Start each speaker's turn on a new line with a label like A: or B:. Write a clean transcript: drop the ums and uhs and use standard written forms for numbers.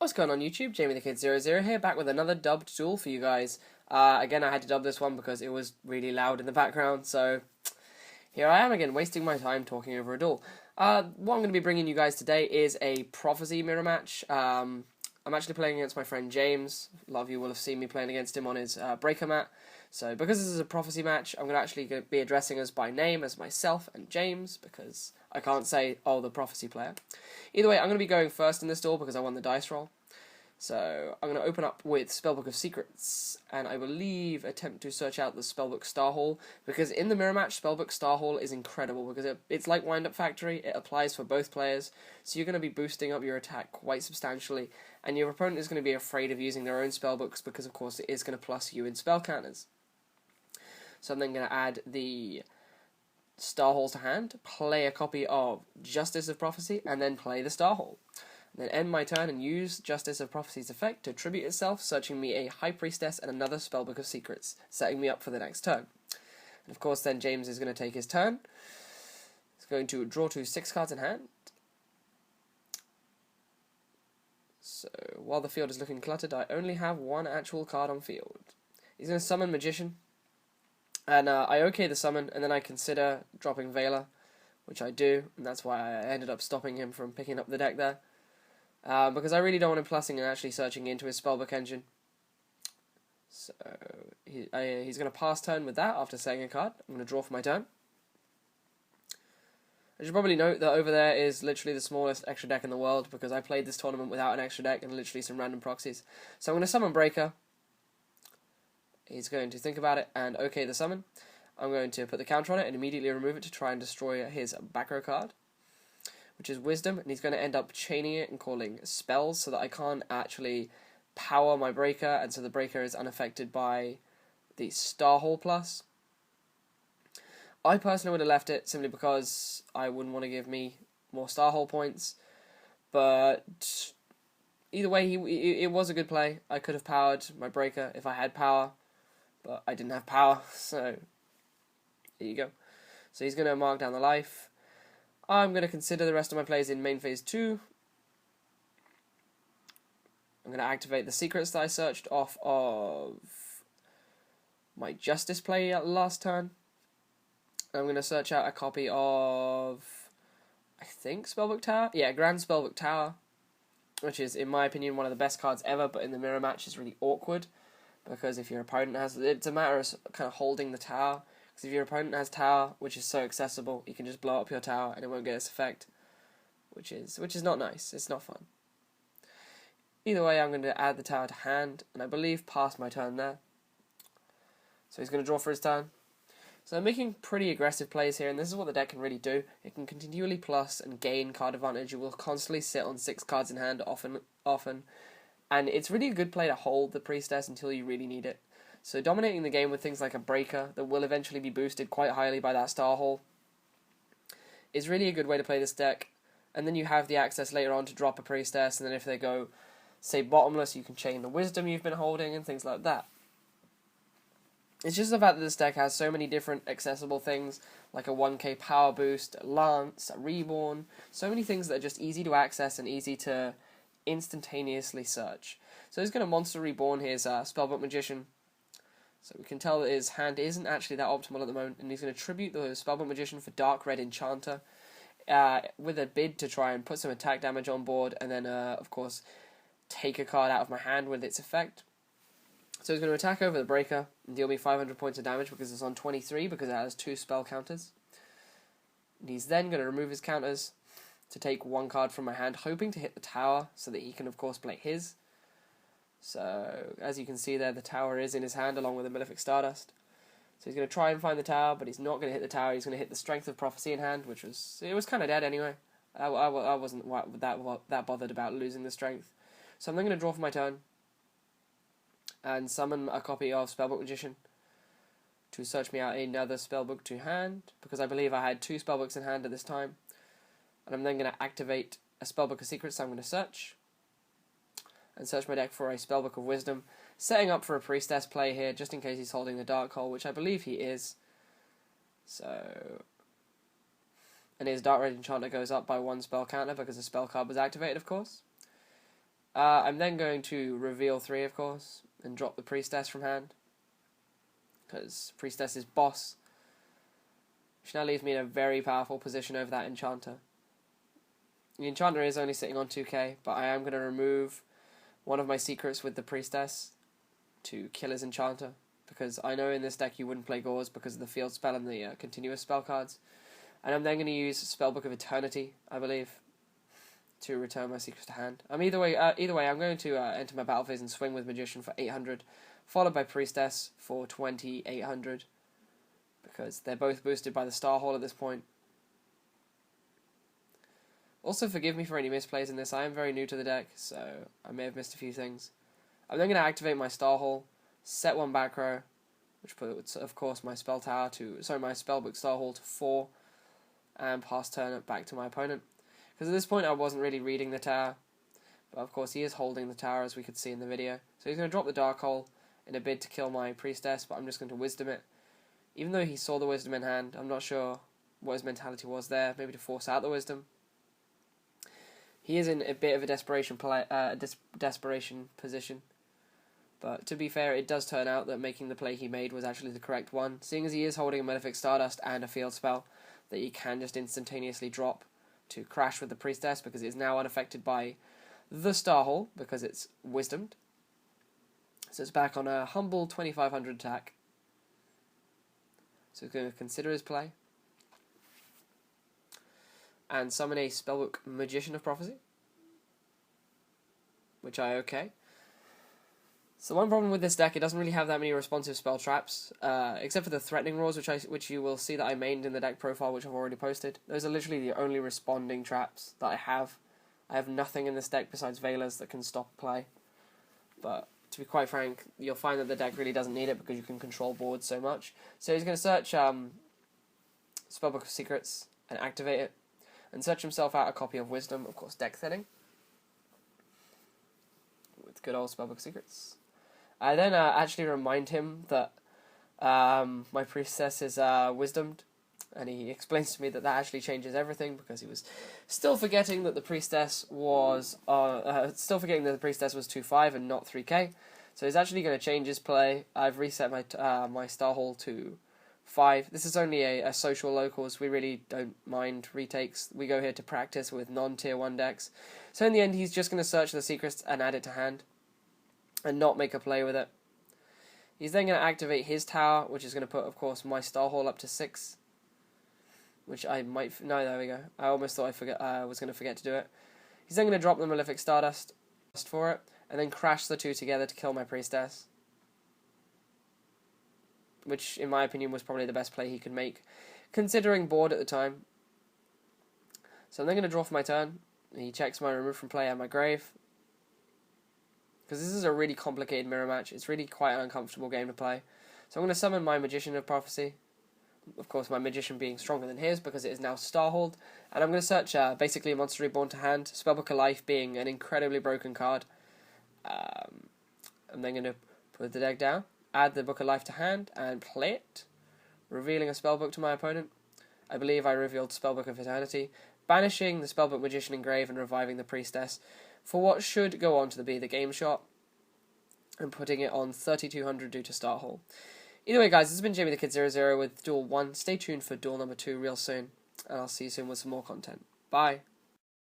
A: What's going on YouTube? Jamie the Kid 00 here, back with another dubbed duel for you guys. Again, I had to dub this one because it was really loud in the background, so here I am again, wasting my time talking over a duel. What I'm going to be bringing you guys today is a Prophecy mirror match. I'm actually playing against my friend James. A lot of you will have seen me playing against him on his Breaker mat. So because this is a Prophecy match, I'm going to be addressing us by name as myself and James, because I can't say, oh, the Prophecy player. Either way, I'm going to be going first in this duel because I won the dice roll. So I'm going to open up with Spellbook of Secrets, and I believe attempt to search out the Spellbook Star Hall, because in the mirror match, Spellbook Star Hall is incredible, because it's like Wind Up Factory, it applies for both players, so you're going to be boosting up your attack quite substantially, and your opponent is going to be afraid of using their own spellbooks, because of course it is going to plus you in spell counters. So I'm then going to add the Star Hall to hand, play a copy of Justice of Prophecy, and then play the Star Hall. Then end my turn and use Justice of Prophecy's effect to tribute itself, searching me a High Priestess and another Spellbook of Secrets, setting me up for the next turn. And of course then James is going to take his turn. He's going to draw 6 cards in hand. So while the field is looking cluttered, I only have one actual card on field. He's going to summon Magician, and I OK the summon, and then I consider dropping Veiler, which I do, and that's why I ended up stopping him from picking up the deck there. Because I really don't want him plussing and actually searching into his Spellbook engine. So he's going to pass turn with that after saying a card. I'm going to draw for my turn. I should probably note that over there is literally the smallest extra deck in the world, because I played this tournament without an extra deck and literally some random proxies. So I'm going to summon Breaker. He's going to think about it and OK the summon. I'm going to put the counter on it and immediately remove it to try and destroy his back row card, which is Wisdom, and he's going to end up chaining it and calling spells so that I can't actually power my Breaker, and so the Breaker is unaffected by the Star Hall plus. I personally would have left it simply because I wouldn't want to give me more Star Hall points, but either way, it was a good play. I could have powered my Breaker if I had power, but I didn't have power, so there you go. So he's going to mark down the life. I'm going to consider the rest of my plays in main phase 2. I'm going to activate the secrets that I searched off of my Justice play last turn. I'm going to search out a copy of, I think, Spellbook Tower? Yeah, Grand Spellbook Tower, which is, in my opinion, one of the best cards ever, but in the mirror match is really awkward, because if your opponent has, it's a matter of kind of holding the tower. Because if your opponent has tower, which is so accessible, you can just blow up your tower and it won't get its effect, which is not nice. It's not fun. Either way, I'm going to add the tower to hand, and I believe pass my turn there. So he's going to draw for his turn. So I'm making pretty aggressive plays here, and this is what the deck can really do. It can continually plus and gain card advantage. You will constantly sit on 6 cards in hand often, and it's really a good play to hold the Priestess until you really need it. So dominating the game with things like a Breaker that will eventually be boosted quite highly by that Star Hall is really a good way to play this deck. And then you have the access later on to drop a Priestess, and then if they go, say, bottomless, you can chain the Wisdom you've been holding and things like that. It's just the fact that this deck has so many different accessible things, like a 1k power boost, a Lance, a Reborn, so many things that are just easy to access and easy to instantaneously search. So he's going to Monster Reborn his Spellbook Magician. So we can tell that his hand isn't actually that optimal at the moment, and he's going to tribute the Spellbook Magician for Dark Red Enchanter, with a bid to try and put some attack damage on board, and then, of course, take a card out of my hand with its effect. So he's going to attack over the Breaker and deal me 500 points of damage because it's on 23, because it has 2 spell counters. And he's then going to remove his counters to take 1 card from my hand, hoping to hit the tower so that he can, of course, play his. So, as you can see there, the tower is in his hand along with the Malefic Stardust. So he's going to try and find the tower, but he's not going to hit the tower. He's going to hit the Strength of Prophecy in hand, which was kind of dead anyway. I wasn't that bothered about losing the Strength. So I'm then going to draw for my turn and summon a copy of Spellbook Magician to search me out another Spellbook to hand, because I believe I had 2 Spellbooks in hand at this time. And I'm then going to activate a Spellbook of Secrets, so I'm going to search my deck for a Spellbook of Wisdom, setting up for a Priestess play here, just in case he's holding the Dark Hole, which I believe he is. So, and his Dark Red Enchanter goes up by 1 spell counter, because the spell card was activated, of course. I'm then going to reveal 3, of course, and drop the Priestess from hand, because Priestess is boss, which now leaves me in a very powerful position over that Enchanter. The Enchanter is only sitting on 2k, but I am going to remove one of my secrets with the Priestess to kill his Enchanter, because I know in this deck you wouldn't play Gauze because of the field spell and the continuous spell cards. And I'm then going to use Spellbook of Eternity, I believe, to return my secrets to hand. Either way, I'm going to enter my battle phase and swing with Magician for 800, followed by Priestess for 2800, because they're both boosted by the Star Hole at this point. Also, forgive me for any misplays in this. I am very new to the deck, so I may have missed a few things. I'm then going to activate my Star Hole, set one back row, which puts, of course, my spell tower my Spellbook Star Hole to 4, and pass turn back to my opponent. Because at this point I wasn't really reading the tower, but of course he is holding the tower, as we could see in the video. So he's going to drop the Dark Hole in a bid to kill my Priestess, but I'm just going to Wisdom it. Even though he saw the Wisdom in hand, I'm not sure what his mentality was there, maybe to force out the Wisdom. He is in a bit of a desperation position, but to be fair, it does turn out that making the play he made was actually the correct one, seeing as he is holding a Malefic Stardust and a field spell that he can just instantaneously drop to crash with the Priestess, because it is now unaffected by the Star Hole, because it's Wisdomed. So it's back on a humble 2500 attack. So he's going to consider his play and summon a Spellbook Magician of Prophecy, which I okay. So one problem with this deck, it doesn't really have that many responsive spell traps, except for the Threatening Roars, which you will see that I mained in the deck profile, which I've already posted. Those are literally the only responding traps that I have. I have nothing in this deck besides Veilers that can stop play. But to be quite frank, you'll find that the deck really doesn't need it because you can control boards so much. So he's going to search Spellbook of Secrets and activate it, and search himself out a copy of Wisdom, of course deck thinning, with good old Spellbook of Secrets. I then actually remind him that my Priestess is Wisdomed, and he explains to me that actually changes everything, because he was still forgetting that the Priestess was 2/5 and not 3k. So he's actually going to change his play. I've reset my Star Hole to 5. This is only a social locals. We really don't mind retakes. We go here to practice with non-tier 1 decks. So in the end, he's just going to search the secrets and add it to hand, and not make a play with it. He's then going to activate his tower, which is going to put, of course, my Star Hole up to 6. Which I might... No, there we go. I almost thought I was going to forget to do it. He's then going to drop the Malefic Stardust for it, and then crash the two together to kill my Priestess. Which, in my opinion, was probably the best play he could make, considering board at the time. So I'm then going to draw for my turn. He checks my remove from play and my grave, because this is a really complicated mirror match. It's really quite an uncomfortable game to play. So I'm going to summon my Magician of Prophecy. Of course, my Magician being stronger than his, because it is now Starhold. And I'm going to search basically a Monster Reborn to hand. Spellbook of Life being an incredibly broken card. I'm then going to put the deck down, add the Book of Life to hand, and play it, revealing a Spellbook to my opponent. I believe I revealed Spellbook of Eternity, banishing the Spellbook Magician in grave and reviving the Priestess for what should go on to be the game shot, and putting it on 3200 due to Star Hole. Either way, guys, this has been Jamie the Kid 00 with Duel 1. Stay tuned for Duel number 2 real soon, and I'll see you soon with some more content. Bye.